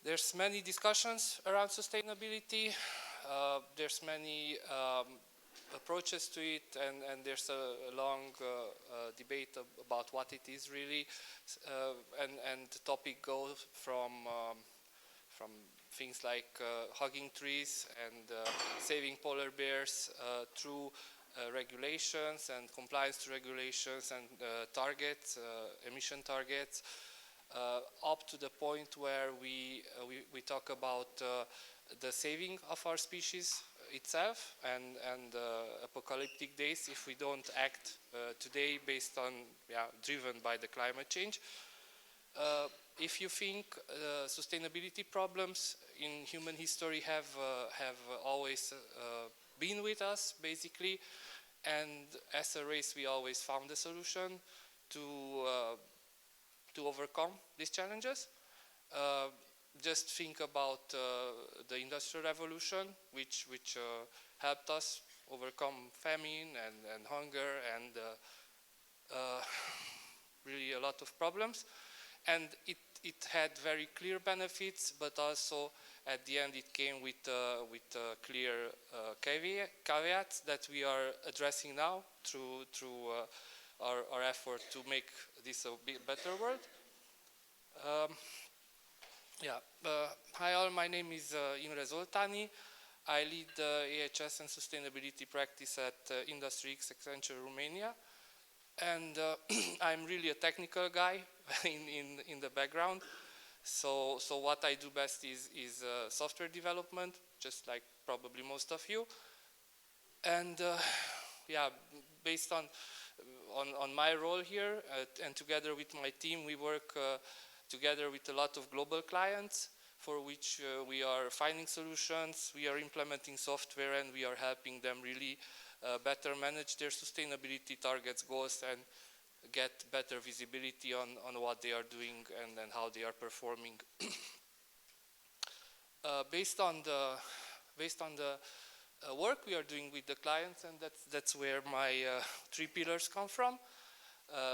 There's many discussions around sustainability. There's many approaches to it, and there's a long debate about what it is really, and the topic goes from things like hugging trees and saving polar bears through regulations and compliance to regulations and targets, emission targets, up to the point where we talk about the saving of our species itself and apocalyptic days if we don't act today based on, driven by the climate change. If you think sustainability problems in human history have always been with us, basically, and as a race we always found a solution to overcome these challenges. Just think about the Industrial Revolution, which helped us overcome famine and hunger and really a lot of problems. And it had very clear benefits, but also at the end it came with clear caveats that we are addressing now through our effort to make this a bit better world. Hi all, my name is Imre Zoltani. I lead the AHS and sustainability practice at Industry X Accenture Romania. And I'm really a technical guy in the background. So what I do best is software development, just like probably most of you. And based on my role here, and together with my team, we work together with a lot of global clients for which we are finding solutions, we are implementing software, and we are helping them really better manage their sustainability targets, goals, and get better visibility on what they are doing and how they are performing. Based on the work we are doing with the clients, and that's where my 3 pillars come from.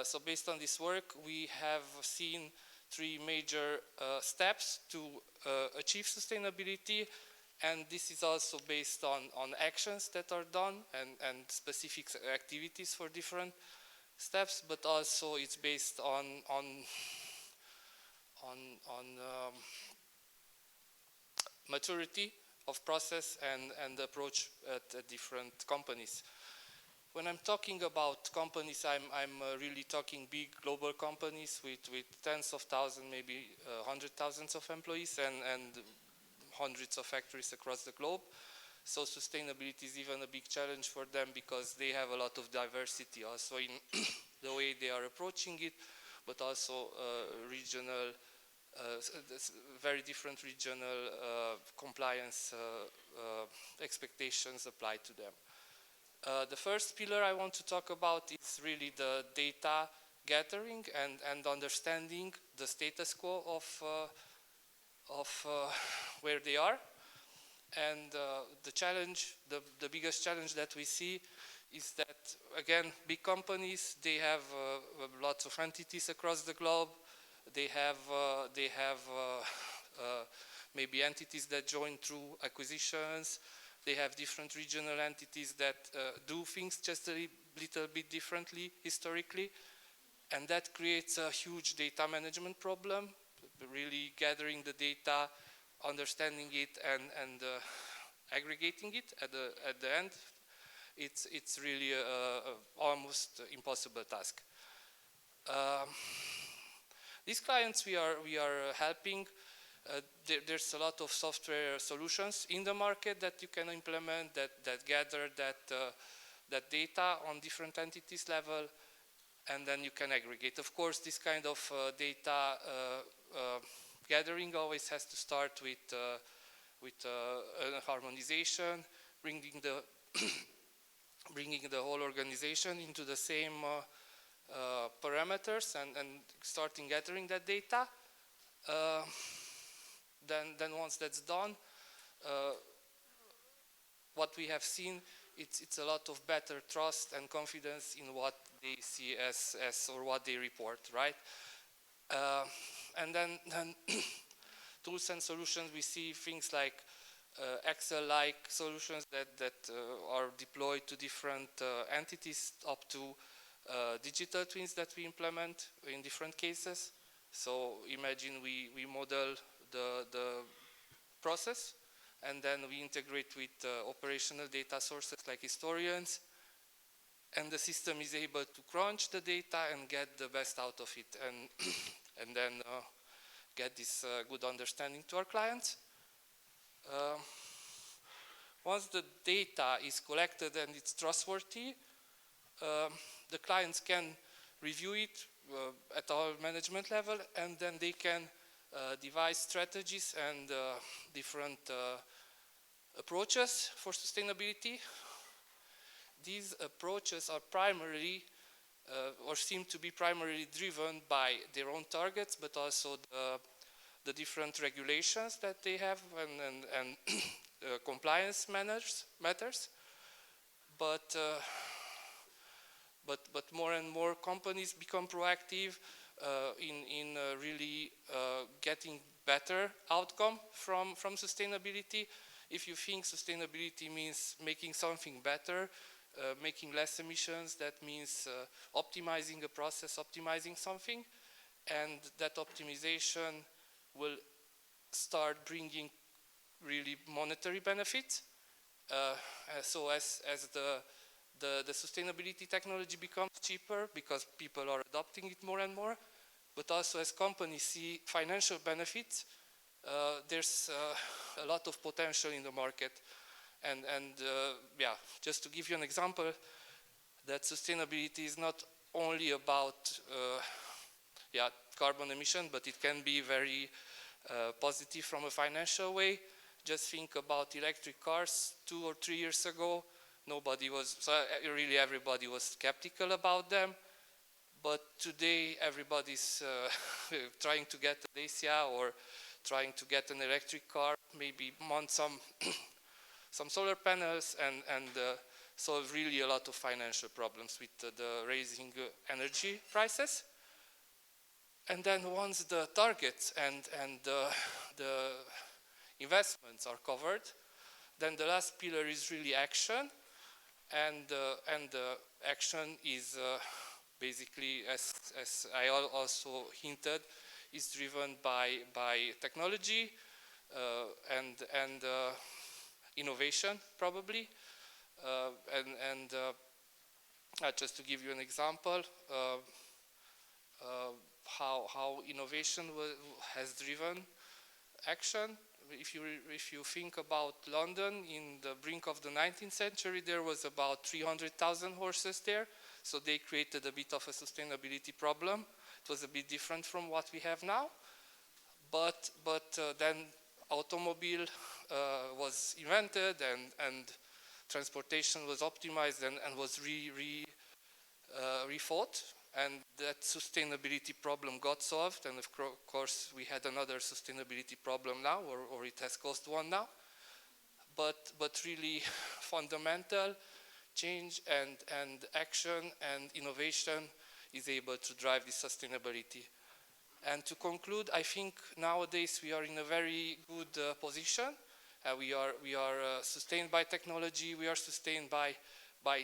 So based on this work, we have seen 3 major steps to achieve sustainability, and this is also based on actions that are done and specific activities for different steps, but also it's based on maturity of process and approach at different companies. When I'm talking about companies, I'm really talking big global companies with tens of thousands, maybe hundred thousands of employees and hundreds of factories across the globe. So sustainability is even a big challenge for them because they have a lot of diversity also in the way they are approaching it, but also regional, very different regional compliance expectations apply to them. The first pillar I want to talk about is really the data gathering and understanding the status quo of where they are. And the challenge, the biggest challenge that we see is that, again, big companies, they have lots of entities across the globe. They have maybe entities that join through acquisitions. They have different regional entities that do things just a little bit differently historically. And that creates a huge data management problem, really gathering the data, understanding it, and aggregating it at the end. It's really a almost impossible task. These clients we are helping. There's a lot of software solutions in the market that you can implement that gather that data on different entities level, and then you can aggregate. Of course, this kind of data gathering always has to start with a harmonization, bringing the whole organization into the same parameters and starting gathering that data. Then once that's done, what we have seen, it's a lot of better trust and confidence in what they see as or what they report, right? And then tools and solutions, we see things like Excel-like solutions that are deployed to different entities, up to digital twins that we implement in different cases. So imagine we model the process, and then we integrate with operational data sources like historians, and the system is able to crunch the data and get the best out of it, and and then get this good understanding to our clients. Once the data is collected and it's trustworthy, the clients can review it at our management level, and then they can devise strategies and different approaches for sustainability. These approaches are primarily or seem to be primarily driven by their own targets, but also the different regulations that they have and compliance matters. But more and more companies become proactive in really getting better outcome from sustainability. If you think sustainability means making something better, making less emissions, that means optimizing a process, optimizing something, and that optimization will start bringing really monetary benefits. So as the sustainability technology becomes cheaper because people are adopting it more and more, but also as companies see financial benefits, there's a lot of potential in the market. And yeah, just to give you an example, that sustainability is not only about carbon emission, but it can be very positive from a financial way. Just think about electric cars. 2 or 3 years ago, really everybody was skeptical about them. But today everybody's trying to get a Dacia or trying to get an electric car, maybe mount some solar panels, and solve really a lot of financial problems with the raising energy prices. And then once the targets and the investments are covered, then the last pillar is really action, and the action is basically, as I also hinted, is driven by technology and innovation, probably. Just to give you an example, how innovation has driven action. If you think about London in the brink of the 19th century, there was about 300,000 horses there. So they created a bit of a sustainability problem. It was a bit different from what we have now. But then automobile was invented, and transportation was optimized and was rethought, and that sustainability problem got solved. And of course we had another sustainability problem now, or it has caused one now. But really fundamental change and action and innovation is able to drive this sustainability. And to conclude, I think nowadays we are in a very good position. We are sustained by technology. We are sustained by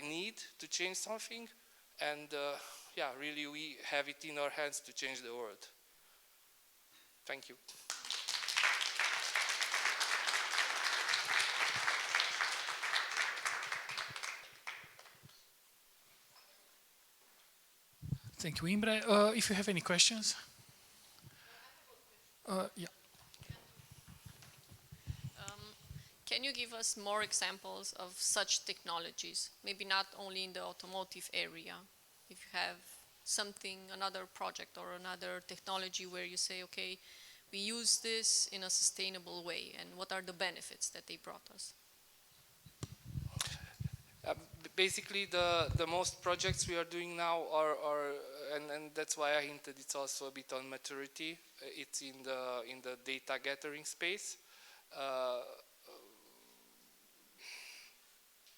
need to change something, and yeah, really we have it in our hands to change the world. Thank you. Thank you, Imre. If you have any questions. Yeah. Can you give us more examples of such technologies? Maybe not only in the automotive area. If you have something, another project or another technology where you say, okay, we use this in a sustainable way, and what are the benefits that they brought us? Basically, the most projects we are doing now are and that's why I hinted it's also a bit on maturity. It's in the data gathering space.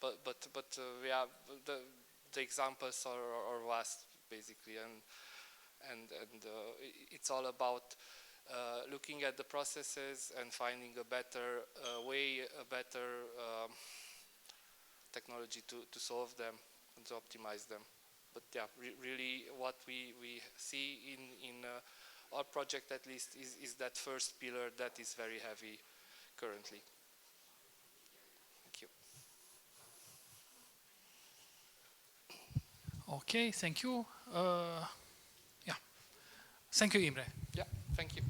But yeah, the examples are vast, basically, and it's all about looking at the processes and finding a better way, a better technology to solve them and to optimize them. But yeah, really what we see in our project at least is that first pillar that is very heavy currently. Thank you. Okay, thank you. Yeah, thank you, Imre. Yeah, thank you.